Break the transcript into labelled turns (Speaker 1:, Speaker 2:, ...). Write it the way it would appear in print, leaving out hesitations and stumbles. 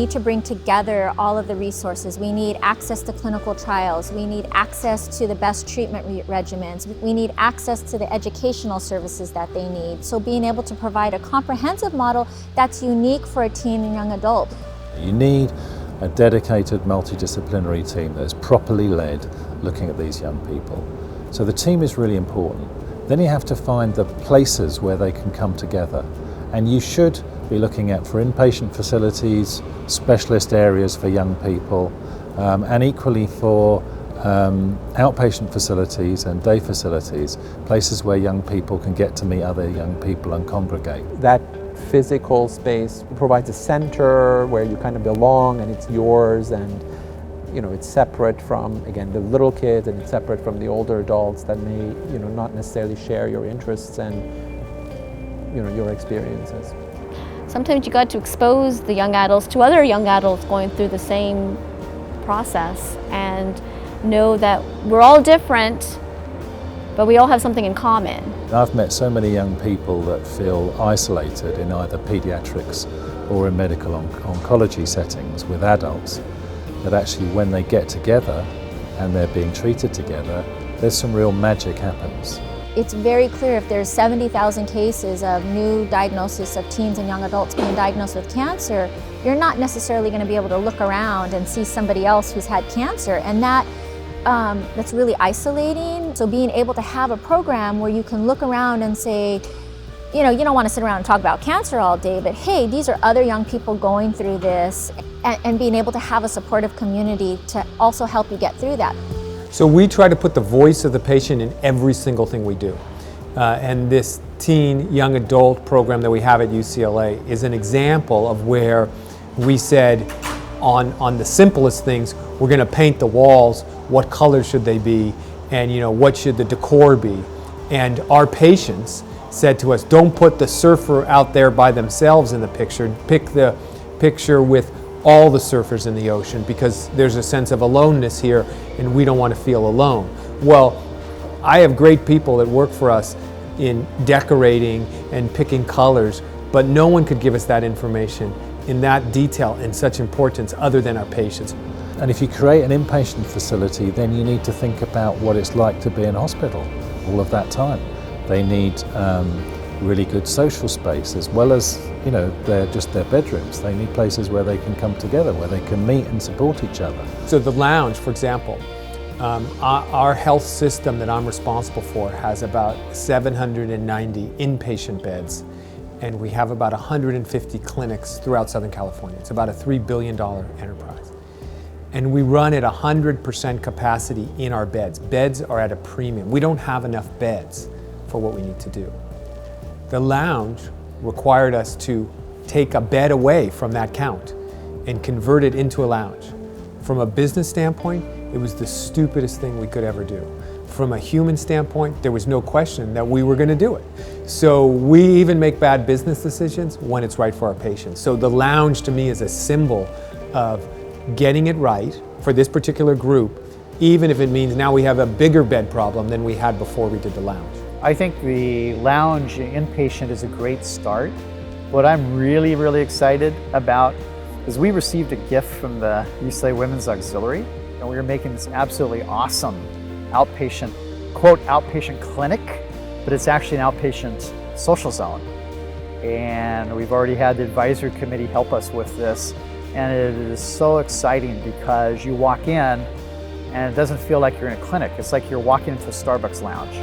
Speaker 1: need to bring together all of the resources. We need access to clinical trials. We need access to the best treatment regimens. We need access to the educational services that they need. So being able to provide a comprehensive model that's unique for a teen and young adult.
Speaker 2: You need a dedicated multidisciplinary team that is properly led looking at these young people. So the team is really important. Then you have to find the places where they can come together. And you should be looking at for inpatient facilities, specialist areas for young people, and equally for outpatient facilities and day facilities, places where young people can get to meet other young people and congregate.
Speaker 3: That physical space provides a center where you kind of belong and it's yours, and it's separate from, again, the little kids, and it's separate from the older adults that may not necessarily share your interests and your experiences.
Speaker 4: Sometimes you got to expose the young adults to other young adults going through the same process and know that we're all different, but we all have something in common.
Speaker 2: I've met so many young people that feel isolated in either pediatrics or in medical oncology settings with adults, that actually when they get together and they're being treated together, there's some real magic happens.
Speaker 1: It's very clear if there's 70,000 cases of new diagnosis of teens and young adults being diagnosed with cancer, you're not necessarily going to be able to look around and see somebody else who's had cancer, and that's really isolating. So being able to have a program where you can look around and say, you don't want to sit around and talk about cancer all day, but hey, these are other young people going through this, and being able to have a supportive community to also help you get through that.
Speaker 3: So we try to put the voice of the patient in every single thing we do. And this teen young adult program that we have at UCLA is an example of where we said on the simplest things, we're going to paint the walls, what colors should they be, and what should the decor be. And our patients said to us, don't put the surfer out there by themselves in the picture, pick the picture with all the surfers in the ocean, because there's a sense of aloneness here and we don't want to feel alone. Well, I have great people that work for us in decorating and picking colors, but no one could give us that information in that detail and such importance other than our patients.
Speaker 2: And if you create an inpatient facility, then you need to think about what it's like to be in hospital all of that time. They need really good social space, as well as their bedrooms. They need places where they can come together, where they can meet and support each other.
Speaker 3: So the lounge, for example, our health system that I'm responsible for has about 790 inpatient beds, and we have about 150 clinics throughout Southern California. It's about a $3 billion enterprise. And we run at 100% capacity in our beds. Beds are at a premium. We don't have enough beds for what we need to do. The lounge required us to take a bed away from that count and convert it into a lounge. From a business standpoint, it was the stupidest thing we could ever do. From a human standpoint, there was no question that we were going to do it. So we even make bad business decisions when it's right for our patients. So the lounge to me is a symbol of getting it right for this particular group, even if it means now we have a bigger bed problem than we had before we did the lounge.
Speaker 5: I think the lounge inpatient is a great start. What I'm really, really excited about is we received a gift from the UCLA Women's Auxiliary, and we were making this absolutely awesome outpatient, quote, outpatient clinic, but it's actually an outpatient social zone. And we've already had the advisory committee help us with this, and it is so exciting because you walk in and it doesn't feel like you're in a clinic. It's like you're walking into a Starbucks lounge.